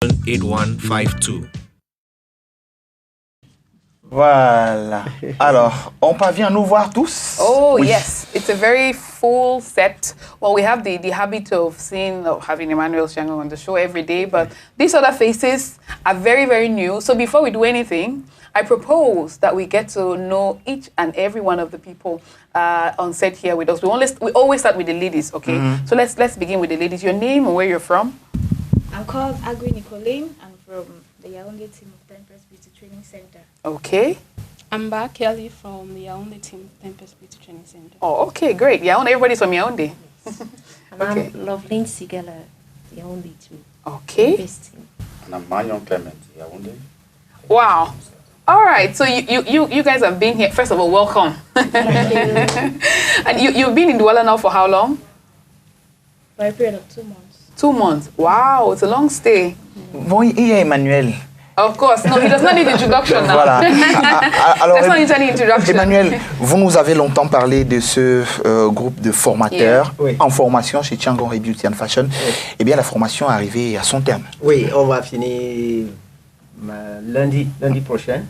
8152. Voilà. Alors, on parvient à nous voir tous? Oh, Oui. yes. It's a very full set. Well, we have the habit of having Emmanuel Chiangong on the show every day, but these other faces are very, very new. So before we do anything, I propose that we get to know each and every one of the people on set here with us. We always start with the ladies, okay? Mm-hmm. So let's begin with the ladies. Your name and where you're from? I'm called Agui Nicoline. I'm from the Yaoundé team of Tempest Beauty Training Center. Okay. I'm back Kelly from the Yaoundé team, Tempest Beauty Training Center. Oh, okay, great. Yaoundé, everybody's from Yaoundé. And Okay. I'm Loveline Sigala, the only two. Okay. Best team. And I'm Emmanuel Clement, Yaoundé. Wow. All right. So you guys have been here. First of all, welcome. And you've been in Douala now for how long? For a period of 2 months. 2 months. Wow, it's a long stay. Bon, il y a Emmanuel. Of course. No, he does not need introduction now. Voilà. Alors, There's not need any introduction. Emmanuel, vous nous avez longtemps parlé de ce groupe de formateurs Oui. en formation chez Chiangong et Beauty and Fashion. Eh bien, la formation est arrivée à son terme. Oui, on va finir lundi prochain.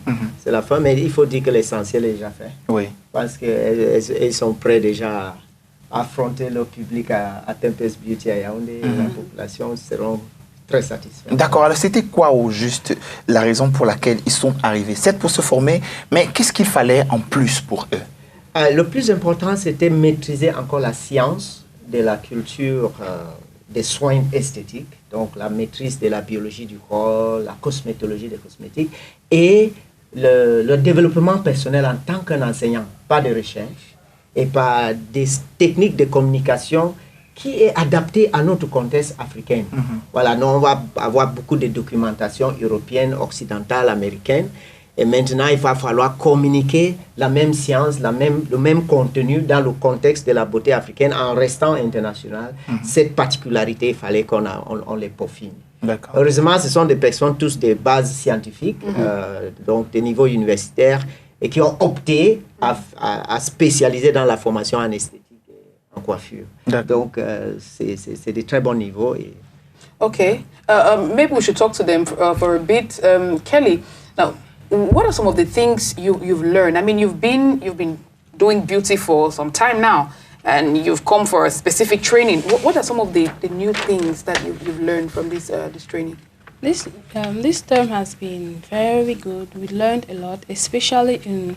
C'est la fin, mais il faut dire que l'essentiel est déjà fait. Oui. Parce qu'ils sont prêts déjà à affronter le public à Tempest Beauty à Yaoundé. La population seront très satisfaits. D'accord, alors c'était quoi au juste la raison pour laquelle ils sont arrivés? C'est pour se former, mais qu'est-ce qu'il fallait en plus pour eux? Le plus important, c'était maîtriser encore la science de la culture des soins esthétiques, donc la maîtrise de la biologie du corps, la cosmétologie des cosmétiques et le développement personnel en tant qu'un enseignant, pas de recherche et pas des techniques de communication qui est adaptée à notre contexte africain. Voilà, nous on va avoir beaucoup de documentation européenne, occidentale, américaine. Et maintenant, il va falloir communiquer la même science, le même contenu dans le contexte de la beauté africaine en restant international. Cette particularité, il fallait qu'on les peaufine. Heureusement, ce sont des personnes tous de base scientifique, donc de niveau universitaire, et qui ont opté à spécialiser dans la formation en esthétique et en coiffure. Donc, c'est de très bons niveaux. Et... Okay. Maybe we should talk to them for a bit. Kelly, now, what are some of the things you've learned? I mean, you've been doing beauty for some time now, and you've come for a specific training. What are some of the new things that you've learned from this training? This term has been very good. We learned a lot, especially in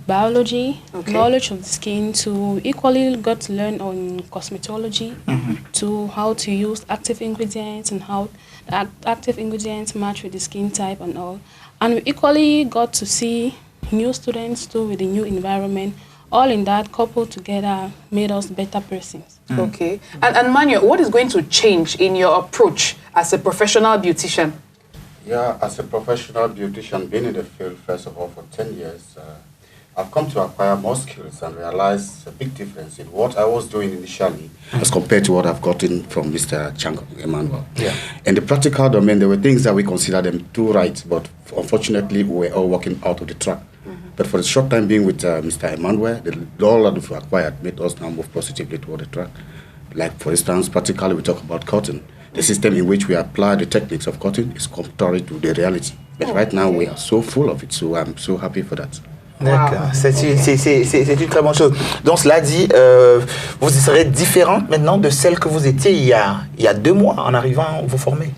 biology, knowledge of the skin, to equally got to learn on cosmetology, to how to use active ingredients and how the active ingredients match with the skin type and all. And we equally got to see new students too with the new environment. All in that coupled together made us better persons. Okay. And Manuel, what is going to change in your approach as a professional beautician? Yeah, as a professional beautician, being in the field, first of all, for 10 years, I've come to acquire more skills and realize a big difference in what I was doing initially as compared to what I've gotten from Mr. Chiangong, Emmanuel. Yeah. In the practical domain, there were things that we considered them too right, but unfortunately, we were all working out of the track. But for the short time being with Mr. Emmanuel, all that we've acquired made us now move positively toward the track. Like, for instance, practically we talk about cotton. The system in which we apply the techniques of cotton is contrary to the reality. But right now, we are so full of it, so I'm so happy for that. D'accord, c'est une très bonne chose. Donc cela dit, vous serez différente maintenant de celle que vous étiez il y a 2 mois en arrivant à vous former.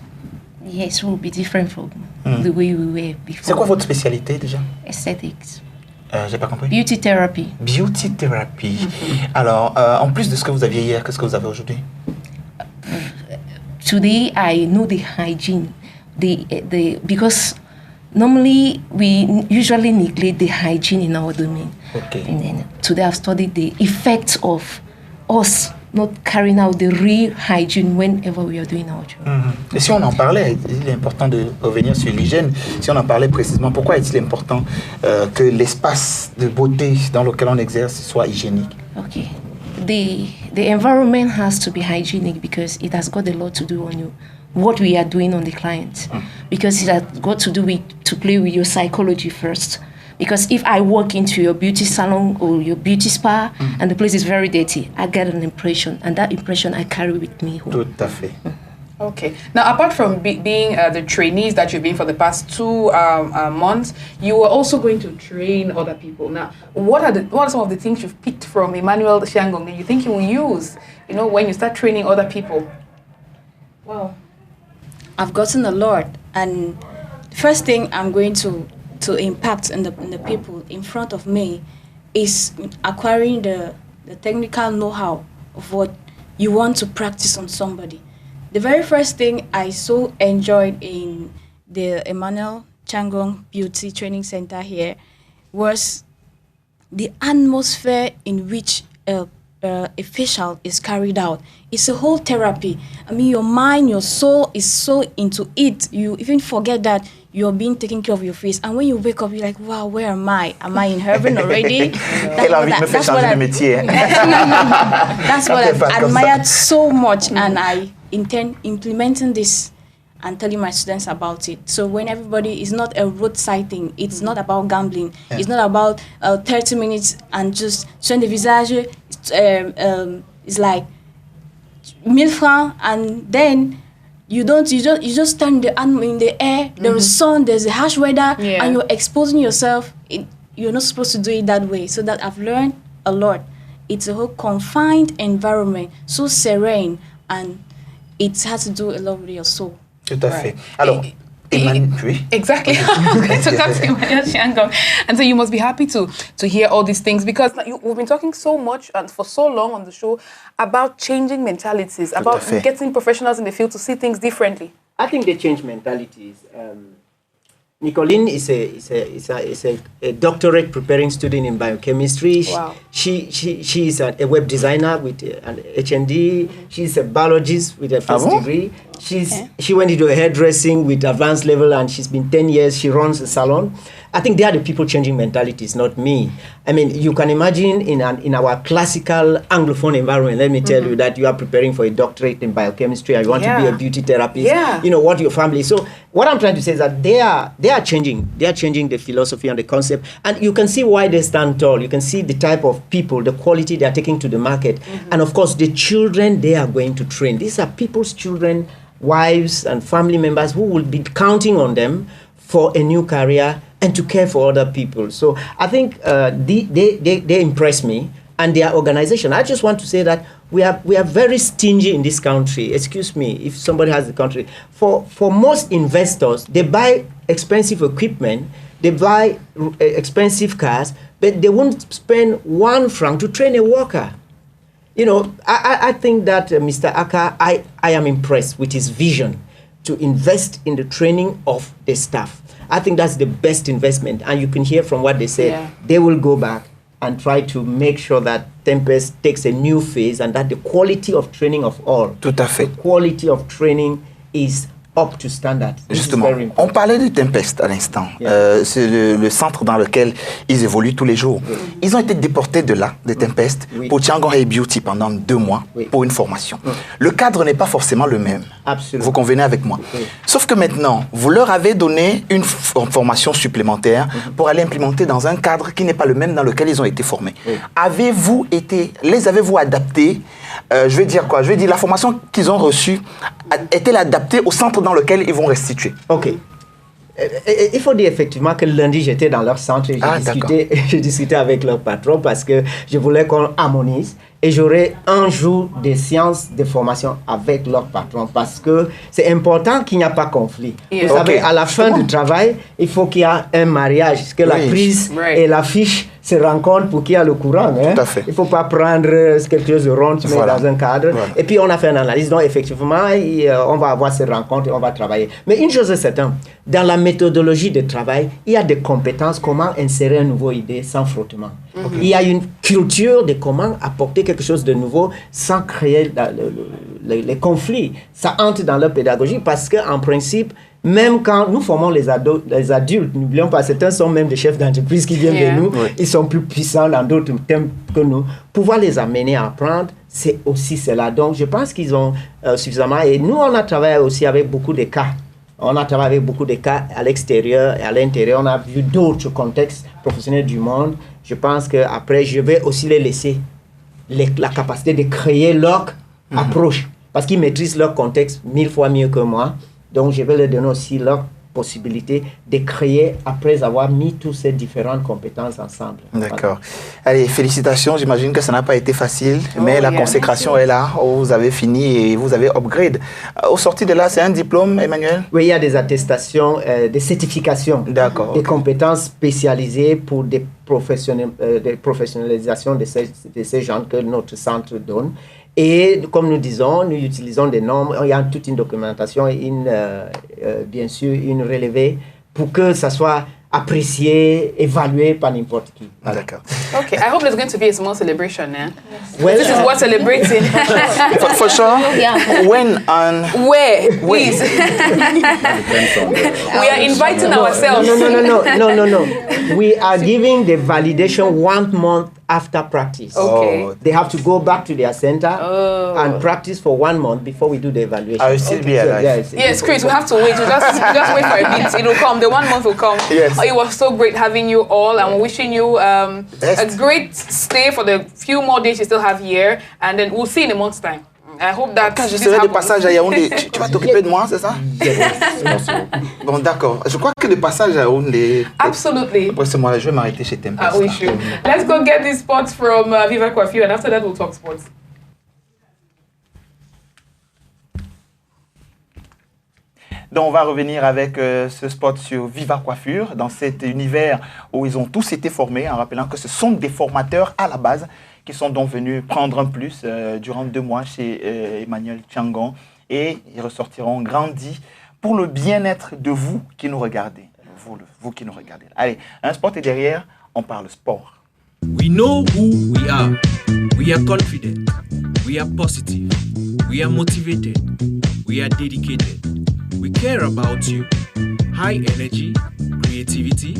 Yes, we'll be different from the way we were before. C'est quoi votre spécialité déjà? Aesthetics. J'ai pas compris. Beauty therapy. Beauty therapy. Alors, en plus de ce que vous aviez hier, qu'est-ce que vous avez aujourd'hui? Today, I know the hygiene, because normally we usually neglect the hygiene in our domain. Okay. And then today I've studied the effects of us not carrying out the real hygiene whenever we are doing our job. Et si on en parlait, il est important de revenir sur l'hygiène. Si on en parlait précisément, pourquoi est-il important que l'espace de beauté dans lequel on exerce soit hygiénique? Okay. The environment has to be hygienic because it has got a lot to do on what we are doing on the client. Because it has got to do with to play with your psychology first. Because if I walk into your beauty salon or your beauty spa and the place is very dirty, I get an impression, and that impression I carry with me home. Tout à fait. Okay. Now, apart from being the trainees that you've been for the past 2 months, you are also going to train other people. Now, what are some of the things you've picked from Emmanuel Chiangong that you think you will use, when you start training other people? Well, I've gotten a lot, and the first thing I'm going to impact in the people in front of me is acquiring the technical know-how of what you want to practice on somebody. The very first thing I so enjoyed in the Emmanuel Chiangong Beauty Training Center here was the atmosphere in which a facial is carried out. It's a whole therapy. I mean, your mind, your soul is so into it. You even forget that you're being taken care of your face. And when you wake up, you're like, wow, where am I? Am I in heaven already? That's what I've admired so much, and I intend implementing this and telling my students about it. So when everybody is not a roadside thing, it's not about gambling. Yeah. It's not about 30 minutes and just soin de visage. It's like 1000 francs, and then you just stand in the air. There is sun, there's a harsh weather, and you're exposing yourself. You're not supposed to do it that way. So that I've learned a lot. It's a whole confined environment, so serene, and it has to do a lot with your soul. Tout à fait. Alors, Emmanuel, exactly. So that's Emmanuel Chiangong. And so you must be happy to hear all these things, because we've been talking so much and for so long on the show about changing mentalities, about getting professionals in the field to see things differently. I think they change mentalities. Nicoline is a doctorate preparing student in biochemistry. Wow. She is a web designer with an HND. She's a biologist with a first degree. She went into hairdressing with advanced level, and she's been 10 years. She runs a salon. I think they are the people changing mentalities, not me. I mean, you can imagine in our classical Anglophone environment, let me tell you that you are preparing for a doctorate in biochemistry and you want to be a beauty therapist. Yeah. You know, what your family. So what I'm trying to say is that they are changing. They are changing the philosophy and the concept. And you can see why they stand tall. You can see the type of people, the quality they are taking to the market. And of course, the children they are going to train. These are people's children, wives and family members who will be counting on them for a new career and to care for other people. So I think they impress me, and their organization. I just want to say that we are very stingy in this country. Excuse me if somebody has the country. For most investors, they buy expensive equipment, they buy expensive cars, but they won't spend 1 franc to train a worker. You know, I think that Mr. Aka, I am impressed with his vision to invest in the training of the staff. I think that's the best investment. And you can hear from what they say, they will go back and try to make sure that Tempest takes a new phase, and that the quality of training of all, Tout à fait. the quality of training is up to standard. Justement, on parlait de Tempest à l'instant. C'est le centre dans lequel ils évoluent tous les jours. Ils ont été déportés de là, de Tempest, pour Chiangong et Beauty pendant 2 mois pour une formation. Le cadre n'est pas forcément le même. Absolument. Vous convenez avec moi. Sauf que maintenant, vous leur avez donné une formation supplémentaire pour aller implémenter dans un cadre qui n'est pas le même dans lequel ils ont été formés. Les avez-vous adaptés? Je vais dire quoi? Je vais dire la formation qu'ils ont reçue est-elle adaptée au centre dans lequel ils vont restituer? Ok. Il faut dire effectivement que lundi, j'étais dans leur centre et je discutais avec leur patron parce que je voulais qu'on harmonise. Et j'aurai un jour de séance de formation avec leur patron parce que c'est important qu'il n'y a pas de conflit. Vous savez, à la fin du travail, il faut qu'il y ait un mariage, que la prise et la fiche se rencontrent pour qu'il y ait le courant. Hein? Tout à fait. Il ne faut pas prendre quelque chose de rond, tu mets dans un cadre. Et puis on a fait une analyse. Donc effectivement, on va avoir ces rencontres et on va travailler. Mais une chose est certaine, dans la méthodologie de travail, il y a des compétences, comment insérer une nouvelle idée sans frottement. Il y a une culture de comment apporter quelque chose de nouveau sans créer les conflits. Ça entre dans leur pédagogie parce qu'en principe, même quand nous formons les adultes, n'oublions pas, certains sont même des chefs d'entreprise qui viennent de nous, ils sont plus puissants dans d'autres thèmes que nous. Pouvoir les amener à apprendre, c'est aussi cela. Donc je pense qu'ils ont suffisamment. Et nous, on a travaillé aussi avec beaucoup de cas. On a travaillé avec beaucoup de cas à l'extérieur et à l'intérieur. On a vu d'autres contextes professionnels du monde. Je pense qu'après, je vais aussi les laisser la capacité de créer leur approche. parce qu'ils maîtrisent leur contexte 1000 fois mieux que moi. Donc, je vais leur donner aussi leur possibilité de créer après avoir mis toutes ces différentes compétences ensemble. D'accord. Voilà. Allez, félicitations. J'imagine que ça n'a pas été facile, mais la consécration est là. Vous avez fini et vous avez upgrade. Au sorti de là, c'est un diplôme, Emmanuel? Oui, il y a des attestations, des certifications, des compétences spécialisées pour des professionnalisations de ces gens que notre centre donne. Et comme nous disons, nous utilisons des normes, il y a toute une documentation et bien sûr une relevée pour que ça soit apprécié, évalué par n'importe qui. Voilà. D'accord. Okay, I hope there's going to be a small celebration, eh? Well, This is what celebrating. For sure. Yeah. When and Where, please? We are inviting ourselves. No. We are giving the validation 1 month after practice. Okay. They have to go back to their center and practice for 1 month before we do the evaluation. I will still be alive. Yes, Chris, we have to wait. We just wait for a bit. It will come. The 1 month will come. Yes. Oh, it was so great having you all, and we're wishing you a great stay for the few more days you still have here, and then we'll see in a month's time. I hope that quand je this serai de happens. passage à Yaoundé, tu vas t'occuper de moi, c'est ça? Bon, d'accord. Je crois que le passage à Yaoundé... Absolutely. Après ce mois-là, je vais m'arrêter chez Tempest. We should. Let's go get these spots from Viva Coiffure, and after that we'll talk sports. Donc, on va revenir avec ce spot sur Viva Coiffure, dans cet univers où ils ont tous été formés, en rappelant que ce sont des formateurs à la base qui sont donc venus prendre un plus durant 2 mois chez Emmanuel Chiangong, et ils ressortiront grandis pour le bien-être de vous qui nous regardez. Vous qui nous regardez. Allez, un spot et derrière, on parle sport. We know who we are. We are confident. We are positive. We are motivated. We are dedicated. We care about you. High energy, creativity,